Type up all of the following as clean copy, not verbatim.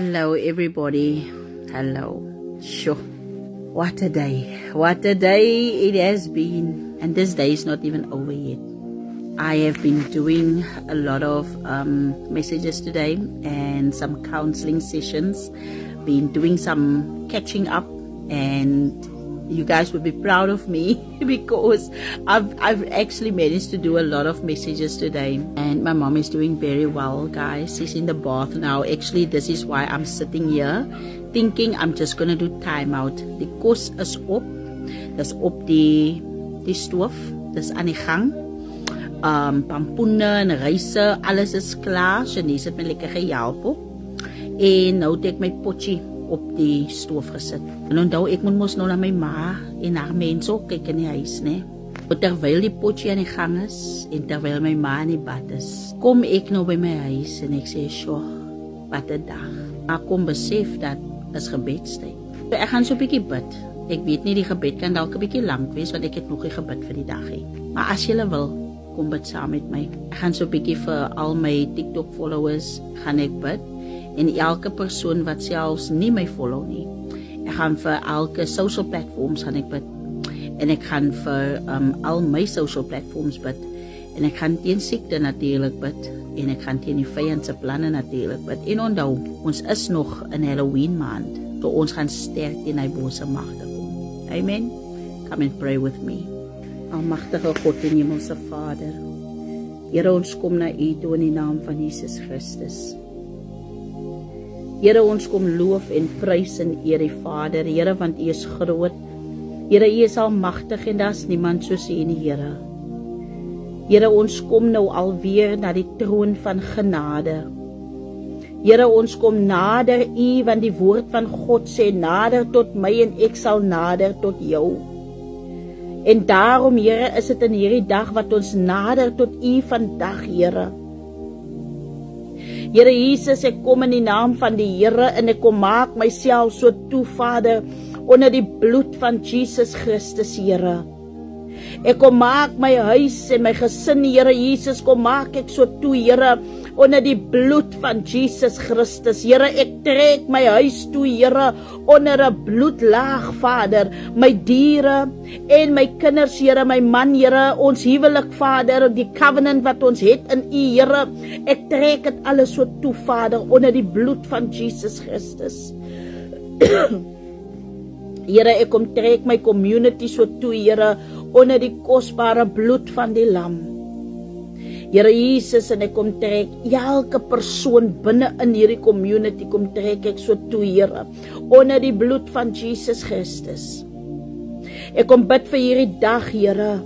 Hello everybody. Hello. Sure. What a day. What a day it has been. And this day is not even over yet. I have been doing a lot of messages today and some counseling sessions. Been doing some catching up, and you guys would be proud of me because I've actually managed to do a lot of messages today. And my mom is doing very well, guys. She's in the bath now. Actually, this is why I'm sitting here thinking I'm just gonna do time out. Die kos is op. Dis op die stoof. Dis aan die gang. Pampoene en ryse, alles is klaar. Shanice het my lekker gehelp op. En nou het ek my potjie op die stoof gesit. En onthou, ek moet mos nou na my ma en haar mense ook kyk in die huis, né? Terwyl die potjie aan die gang is en terwyl my ma in die bad is, kom ek nou by my huis en ek sê, "Sjoe, wat 'n dag." Maar kom besef dat is gebedstyd. So ek gaan so 'n bietjie bid. Ek weet nie, die gebed kan dalk 'n bietjie lank wees want ek het nog nie gebid vir die dag nie. Maar as julle wil, kom bid saam met my. Ek gaan so 'n bietjie vir al my TikTok followers gaan ek bid. En elke persoon wat selfs nie my follow nie. Ek gaan vir elke social platforms gaan ek bid. En ek gaan vir al my social platforms bid. En ek gaan teen siekte natuurlik bid. En ek gaan teen die vyand se planne natuurlik bid. En onthou, ons is nog in Halloween maand. So ons gaan sterk teen hy bose magte kom. Amen. Come and pray with me. Almagtige God en Hemelse Vader. Here, ons kom na U toe in die naam van Jesus Christus. Here, ons kom loof en prys en eer die Vader, Here, want U is groot. Here, U is almagtig en daar's niemand soos U nie, Here. Here, ons kom nou alweer na die troon van genade. Here, ons kom nader U, want die woord van God sê, nader tot my en ek sal nader tot jou. En daarom, Here, is dit in hierdie dag wat ons nader tot U vandag, Here. Here Jesus, ek kom in die naam van die Here en ek kom maak myself so toe, Vader, onder die bloed van Jesus Christus, Here. Ek kom maak my huis en my gesin, Here Jesus, kom maak ek so toe, Here, onder die bloed van Jesus Christus. Here, ek trek my huis toe, Here, onder 'n bloedlaag, Vader, my diere en my kinders, Here, my man, Here, ons huwelik, Vader, die covenant wat ons het in U, Here, ek trek dit alles so toe, Vader, onder die bloed van Jesus Christus. Here, ek kom trek my community so toe, Here, onder die kosbare bloed van die lam. Here Jesus, en ek kom trek elke persoon binne in hierdie community, kom trek ek so toe, Here, onder die bloed van Jesus Christus. Ek kom bid vir hierdie dag, Here.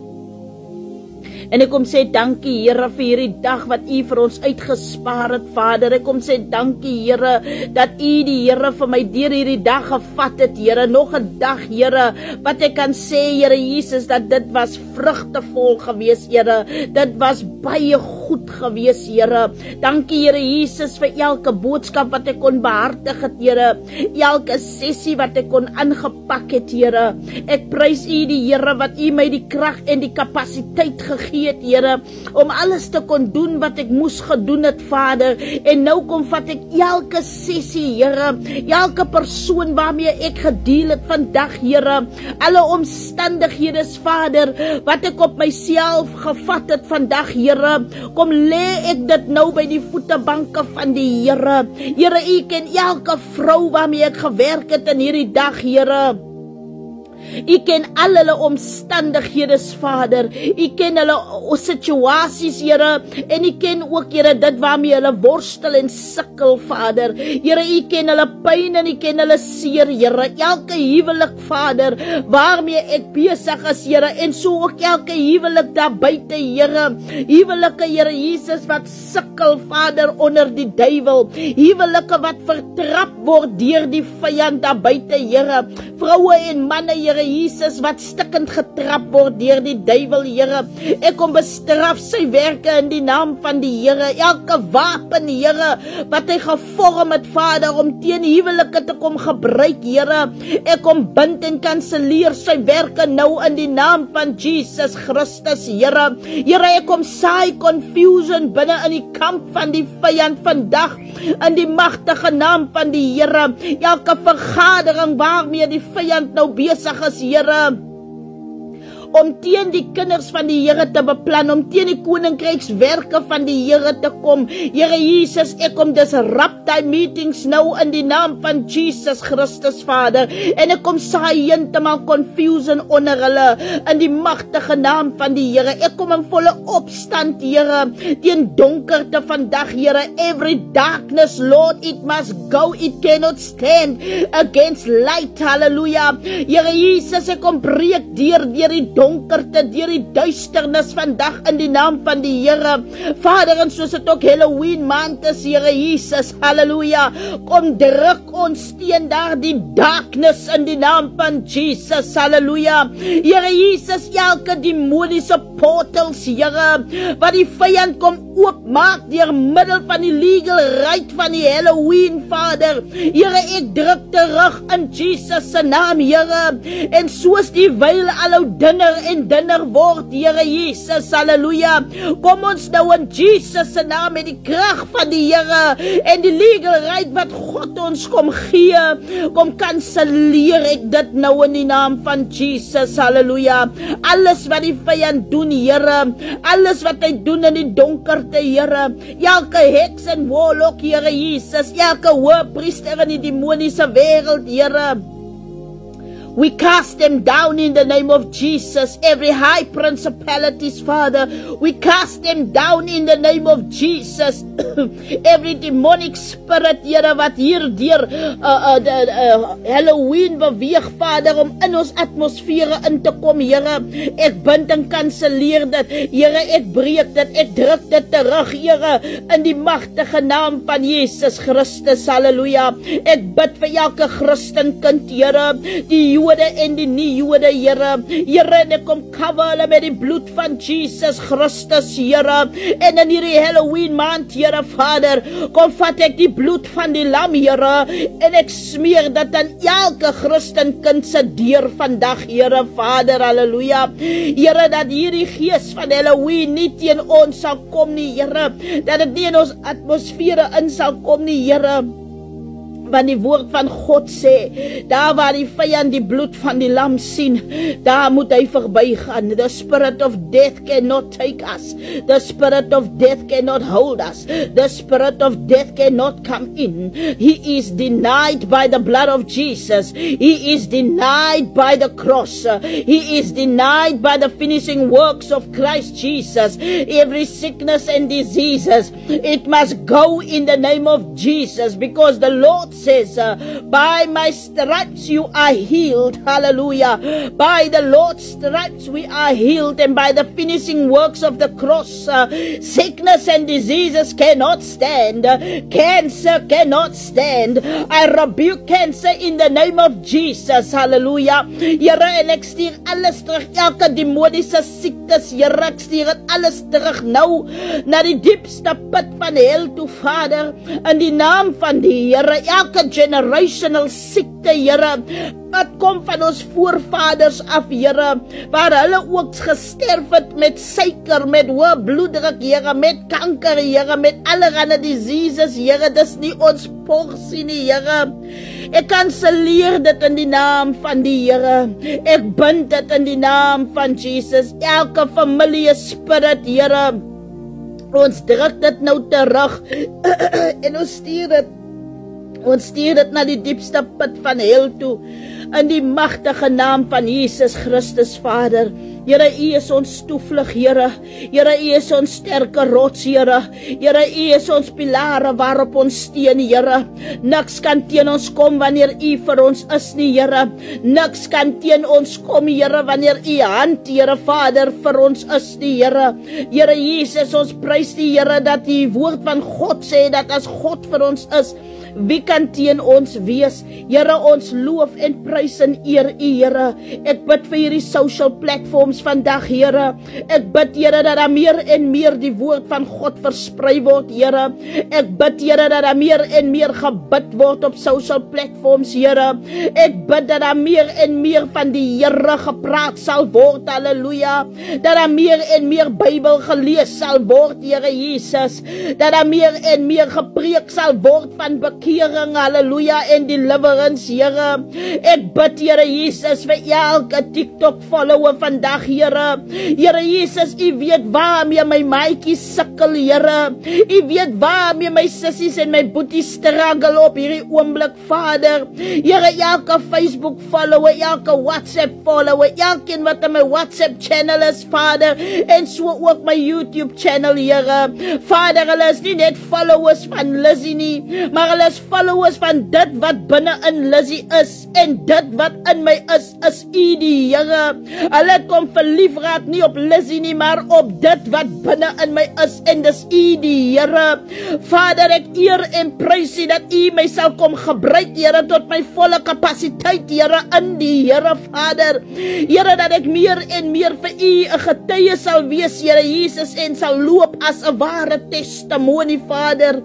En ek kom sê dankie, Here, vir hierdie dag wat U vir ons uitgespaar het, Vader. Ek kom sê dankie, Here, dat U die Here vir my deur hierdie dag gevat het, Here. Nog 'n dag, Here, wat ek kan sê, Here Jesus, dat dit was vrugtevol gewees, Here. Dit was baie goed gewees, Here. Dankie, Here Jesus, vir elke boodskap wat ek kon behartig het, Here. Elke sessie wat ek kon aangepak het, Here. Ek prys U die Here wat U my die krag en die kapasiteit gegee het, Here, om alles te kon doen wat ek moes gedoen het, Vader. En nou kom vat ek elke sessie, Here, elke persoon waarmee ek gedeel het vandag, Here, alle omstandighede, Vader, wat ek op myself gevat het vandag, Here, kom lê ek dit nou by die voetebanke van die Here. Here, U ken elke vrou waarmee ek gewerk het in hierdie dag, Here. U ken al hulle omstandighede, Vader. U ken hulle situasies, Here, en U ken ook, Here, dit waarmee hulle worstel en sukkel, Vader. Here, U ken hulle pyn en U ken hulle seer, Here. Elke huwelik, Vader, waarmee ek besig is, Here, en so ook elke huwelik daar buite, Here. Huwelike, Here Jesus, wat sukkel, Vader, onder die duiwel. Huwelike wat vertrap word deur die vyand daar buite, Here. Vroue en manne, Here Jesus, wat stikkend getrap word deur die duiwel, Here. Ek kom bestraf sy werke in die naam van die Here. Elke wapen, Here, wat hy gevorm het, Vader, om teen huwelike te kom gebruik, Here. Ek kom bind en kanselleer sy werke nou in die naam van Jesus Christus, Here. Here, ek kom saai confusion binne in die kamp van die vyand vandag, in die magtige naam van die Here. Elke vergadering waarmee die vyand nou besig is, Here, om teen die kinders van die Here te beplan, om teen die koninkrykswerke van die Here te kom. Here Jesus, ek kom disrupt die meetings nou in die naam van Jesus Christus, Vader, en ek kom saai heeltemal confusion onder hulle, in die magtige naam van die Here. Ek kom in volle opstand, Here, teen donkerte vandag, Here. Every darkness, Lord, it must go, it cannot stand against light, hallelujah. Here Jesus, ek kom breek deur die donkerte, deur die duisternis vandag in die naam van die Here. Vader, en soos het ook Halloween maand is, Here Jesus, halleluja, kom druk ons teen daar die darkness in die naam van Jesus, halleluja. Here Jesus, elke demoniese portals, Here, wat die vyand kom oopmaak deur middel van die legal right van die Halloween, Vader. Here, ek druk terug in Jesus se naam, Here, en soos die wyl alou dinner en dinner word, Here Jesus, halleluja, kom ons nou in Jesus se naam met die krag van die Here en die legal right wat God ons kom gee, kom kanselleer ek dit nou in die naam van Jesus, halleluja. Alles wat die vyand doen, Here, alles wat hy doen in die donkerte, Here, elke heks en warlock, Here Jesus, elke hoëpriester in die demoniese wêreld, Here, we cast them down in the name of Jesus. Every high principalities, Father, we cast them down in the name of Jesus. Every demonic spirit, Here, wat hier deur Halloween beweeg, Vader, om in ons atmosfere in te kom, Here, ek bind en kanselleer dit, Here, ek breek dit, ek druk dit terug, Here, in die magtige naam van Jesus Christus, halleluja. Ek bid vir elke Christen kind, Here, die Jode en die nie-Jode, Here. Here, en ek kom cover hulle met die bloed van Jesus Christus, Here. En in hierdie Halloween maand, Here, Vader, kom vat ek die bloed van die lam, Here, en ek smeer dit aan elke Christen kind se deur vandag, Here, Vader, halleluja. Here, dat hierdie gees van Halloween nie teen ons sal kom nie, Here, dat dit nie in ons atmosfere in sal kom nie, Here. Want die woord van God sê, daar waar die vyand die bloed van die lam sien, daar moet hy verbygaan. The spirit of death cannot take us. The spirit of death cannot hold us. The spirit of death cannot come in. He is denied by the blood of Jesus. He is denied by the cross. He is denied by the finishing works of Christ Jesus. Every sickness and diseases, it must go in the name of Jesus, because the Lord says, by my stripes you are healed, hallelujah. By the Lord's stripes we are healed, and by the finishing works of the cross, sickness and diseases cannot stand. Cancer cannot stand. I rebuke cancer in the name of Jesus, hallelujah. Here, en ek stuur alles terug, elke demoniese siektes, Here, ek stuur het alles terug nou, na die diepste put van hel toe, Vader, in die naam van die Here. Elke generational siekte, Here, wat kom van ons voorvaders af, Here, waar hulle ook gesterf het met suiker, met hoë bloeddruk, Here, met kanker, Here, met allerlei diseases, Here, dis nie ons porsie nie, Here. Ek kanselleer dit in die naam van die Here. Ek bind dit in die naam van Jesus. Elke familie spirit, Here, ons druk dit nou terug en ons stuur dit na die diepste put van hel toe, in die magtige naam van Jesus Christus, Vader. Here, U is ons toevlug, Here. Here, U is ons sterke rots, Here. Here, U is ons pilare waarop ons steun, Here. Niks kan teen ons kom wanneer U vir ons is nie, Here. Niks kan teen ons kom, Here, wanneer U hand, Here, Vader, vir ons is nie, Here. Here Jesus, ons prys die Here dat die woord van God sê dat as God vir ons is, wie kan teen ons wees? Here, ons loof en prys en eer U, Here. Ek bid vir hierdie social platforms vandag, Here. Ek bid, Here, dat daar meer en meer die woord van God versprei word, Here. Ek bid, Here, dat daar meer en meer gebid word op social platforms, Here. Ek bid dat daar meer en meer van die Here gepraat sal word, halleluja. Dat daar meer en meer Bybel gelees sal word, Here Jesus. Dat daar meer en meer gepreek sal word van bekering, halleluja, en deliverance, Here. Ek bid, Here Jesus, vir elke TikTok follower vandag, Here. Here Jesus, U weet waarmee my maatjies sukkel, Here. U weet waarmee my sissies en my boeties struggle op hierdie oomblik, Vader. Here, elke Facebook follower, elke WhatsApp follower, elkeen wat in my WhatsApp channel is, Vader, en so ook my YouTube channel, Here. Vader, hulle is nie net followers van Lizzie nie, maar hulle is followers van dit wat binne in Lizzie is, en dit wat in my is U die Here. Hulle kom verlief raak nie op Lizzie nie, maar op dit wat binne in my is, en dis U die Here. Vader, ek eer en prys U dat U my sal kom gebruik, Here, tot my volle kapasiteit, Here, in die Here, Vader. Here, dat ek meer en meer vir U 'n getuie sal wees, Here Jesus, en sal loop as 'n ware testimonie, Vader.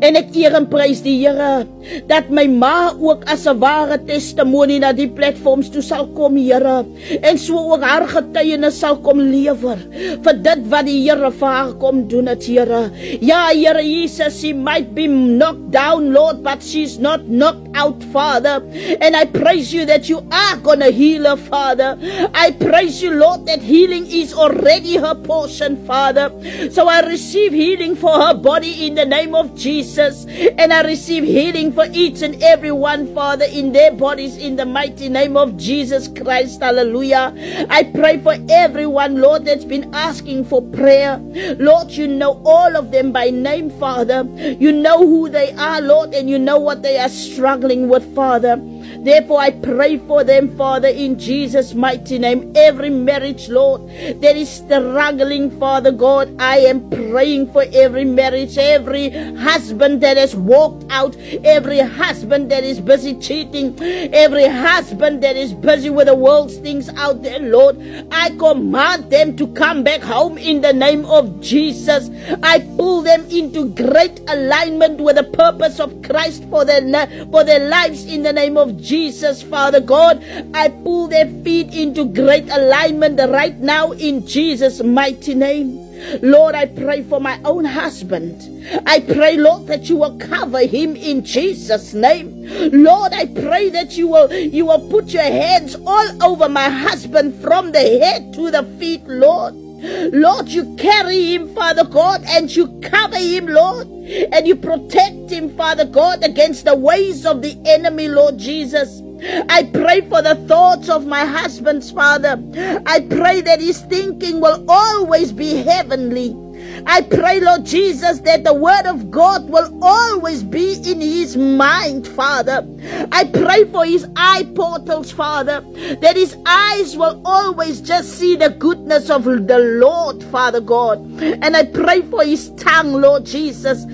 En ek eer en prys die Here, dat my ma ook as 'n ware testimonie na die platforms toe sal kom, Here, en so ook haar getuienis sal kom lewer, vir dit wat die Here vir haar kom doen het, Here. Ja, Here Jesus, she might be knocked down, Lord, but she's not knocked out, Father, and I praise You that You are gonna heal her, Father. I praise You, Lord, that healing is already her portion, Father. So I receive healing for her body in the name of Jesus, and I receive healing for each and every one, Father, in their bodies, in the mighty name of Jesus Christ, hallelujah. I pray for everyone, Lord, that's been asking for prayer. Lord, You know all of them by name, Father. You know who they are, Lord, and You know what they are struggling with, Father. Therefore, I pray for them, Father, in Jesus' mighty name. Every marriage, Lord, that is struggling, Father God, I am praying for every marriage, every husband that has walked out, every husband that is busy cheating, every husband that is busy with the world's things out there, Lord. I command them to come back home in the name of Jesus. I pull them into great alignment with the purpose of Christ for their lives in the name of Jesus, Father God. I pull their feet into great alignment right now in Jesus' mighty name. Lord, I pray for my own husband. I pray, Lord, that You will cover him in Jesus' name. Lord, I pray that you will put Your hands all over my husband from the head to the feet, Lord. Lord, You carry him, Father God, and You cover him, Lord, and You protect him, Father God, against the ways of the enemy, Lord Jesus. I pray for the thoughts of my husband's Father. I pray that his thinking will always be heavenly. I pray, Lord Jesus, that the word of God will always be in his mind, Father. I pray for his eye portals, Father, that his eyes will always just see the goodness of the Lord, Father God. And I pray for his tongue, Lord Jesus,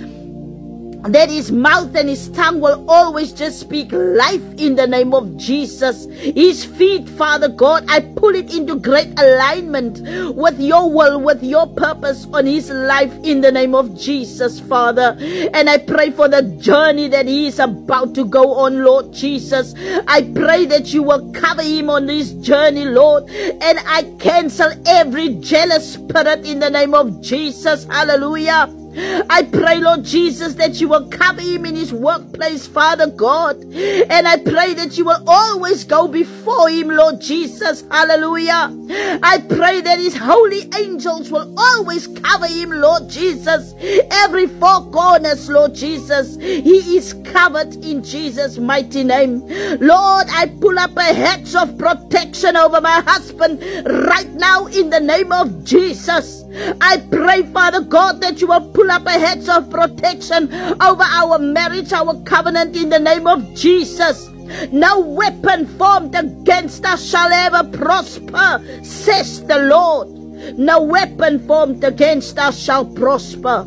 that his mouth and his tongue will always just speak life in the name of Jesus. His feet, Father God, I pull it into great alignment with Your will, with Your purpose on his life in the name of Jesus, Father. And I pray for the journey that he is about to go on, Lord Jesus. I pray that You will cover him on this journey, Lord, and I cancel every jealous spirit in the name of Jesus. Hallelujah. I pray, Lord Jesus, that You will cover him in his workplace, Father God. And I pray that You will always go before him, Lord Jesus. Hallelujah. I pray that his holy angels will always cover him, Lord Jesus. Every four corners, Lord Jesus, he is covered in Jesus' mighty name. Lord, I pull up a hedge of protection over my husband right now in the name of Jesus. I pray, Father God, that You will pull up a hedge of protection over our marriage, our covenant in the name of Jesus. No weapon formed against us shall ever prosper, says the Lord. No weapon formed against us shall prosper.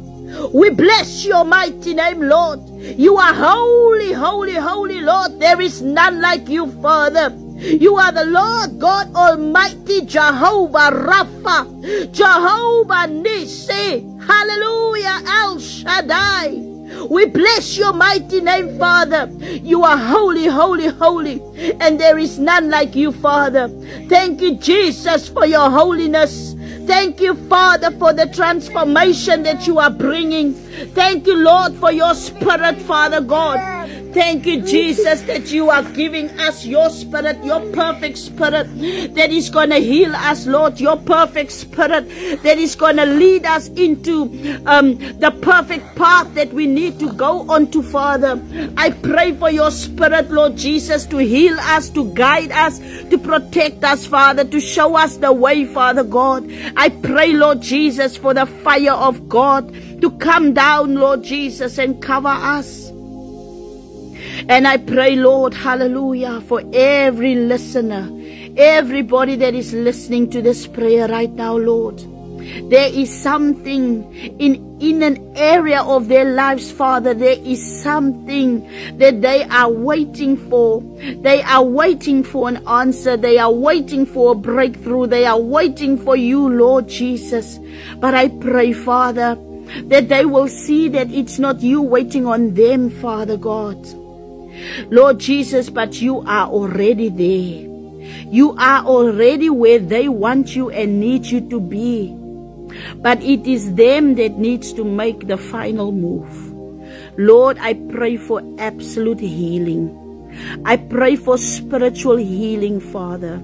We bless Your mighty name, Lord. You are holy, holy, holy, Lord. There is none like You, Father. You are the Lord God Almighty, Jehovah Rapha, Jehovah Nissi, hallelujah, El Shaddai. We bless your mighty name, Father. You are holy, holy, holy, and there is none like you, Father. Thank you, Jesus, for your holiness. Thank you, Father, for the transformation that you are bringing. Thank you, Lord, for your spirit, Father God. Thank you, Jesus, that you are giving us your spirit, your perfect spirit that is going to heal us, Lord. Your perfect spirit that is going to lead us into the perfect path that we need to go on to, Father. I pray for your spirit, Lord Jesus, to heal us, to guide us, to protect us, Father, to show us the way, Father God. I pray, Lord Jesus, for the fire of God to come down, Lord Jesus, and cover us. And I pray, Lord, hallelujah, for every listener, everybody that is listening to this prayer right now, Lord. There is something in an area of their lives, Father. There is something that they are waiting for. They are waiting for an answer. They are waiting for a breakthrough. They are waiting for you, Lord Jesus. But I pray, Father, that they will see that it's not you waiting on them, Father God, Lord Jesus, but you are already there. You are already where they want you and need you to be. But it is them that needs to make the final move. Lord, I pray for absolute healing. I pray for spiritual healing, Father.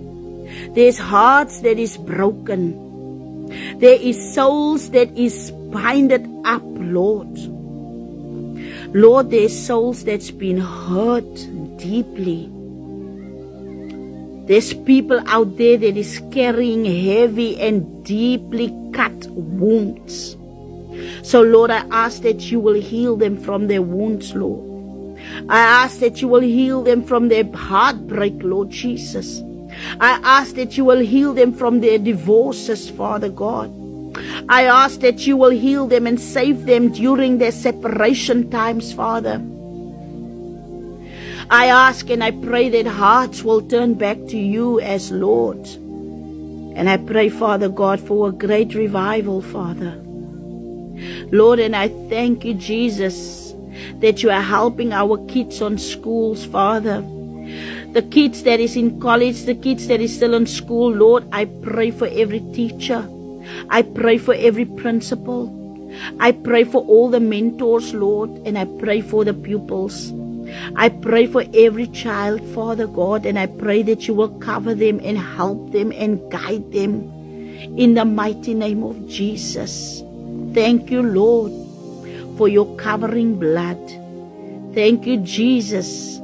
There's hearts that is broken. There is souls that is binded up, Lord. Lord, there's souls that's been hurt deeply. There's people out there that is carrying heavy and deeply cut wounds. So, Lord, I ask that you will heal them from their wounds, Lord. I ask that you will heal them from their heartbreak, Lord Jesus. I ask that you will heal them from their divorces, Father God. I ask that you will heal them and save them during their separation times, Father. I ask and I pray that hearts will turn back to you as Lord. And I pray, Father God, for a great revival, Father. Lord, and I thank you, Jesus, that you are helping our kids on schools, Father. The kids that is in college, the kids that is still in school, Lord, I pray for every teacher. I pray for every principal. I pray for all the mentors, Lord, and I pray for the pupils. I pray for every child, Father God, and I pray that you will cover them and help them and guide them in the mighty name of Jesus. Thank you, Lord, for your covering blood. Thank you, Jesus,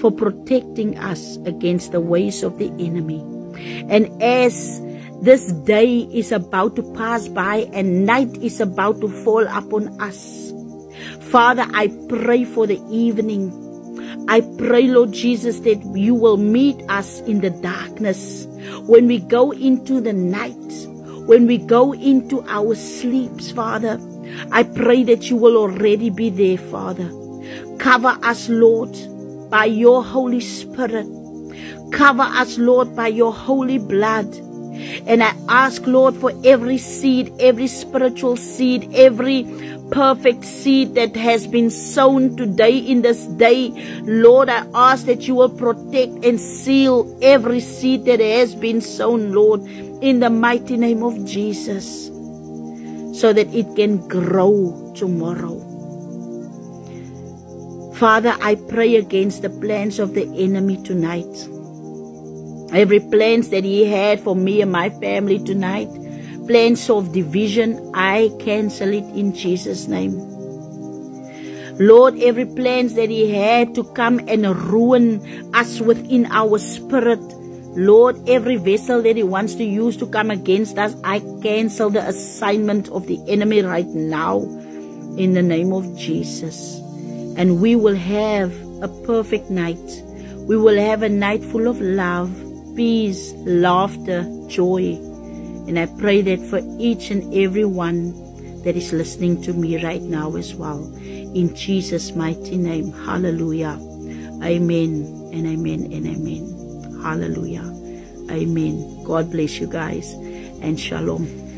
for protecting us against the ways of the enemy. And as this day is about to pass by and night is about to fall upon us, Father, I pray for the evening. I pray, Lord Jesus, that you will meet us in the darkness. When we go into the night, when we go into our sleeps, Father, I pray that you will already be there, Father. Cover us, Lord, by your Holy Spirit. Cover us, Lord, by your holy blood. And I ask, Lord, for every seed, every spiritual seed, every perfect seed that has been sown today in this day, Lord, I ask that you will protect and seal every seed that has been sown, Lord, in the mighty name of Jesus, so that it can grow tomorrow. Father, I pray against the plans of the enemy tonight. Every plans that he had for me and my family tonight, plans of division, I cancel it in Jesus' name. Lord, every plans that he had to come and ruin us within our spirit, Lord, every vessel that he wants to use to come against us, I cancel the assignment of the enemy right now in the name of Jesus. And we will have a perfect night. We will have a night full of love, peace, laughter, joy. And I pray that for each and every one that is listening to me right now as well. In Jesus' mighty name. Hallelujah. Amen and amen and amen. Hallelujah. Amen. God bless you guys, and shalom.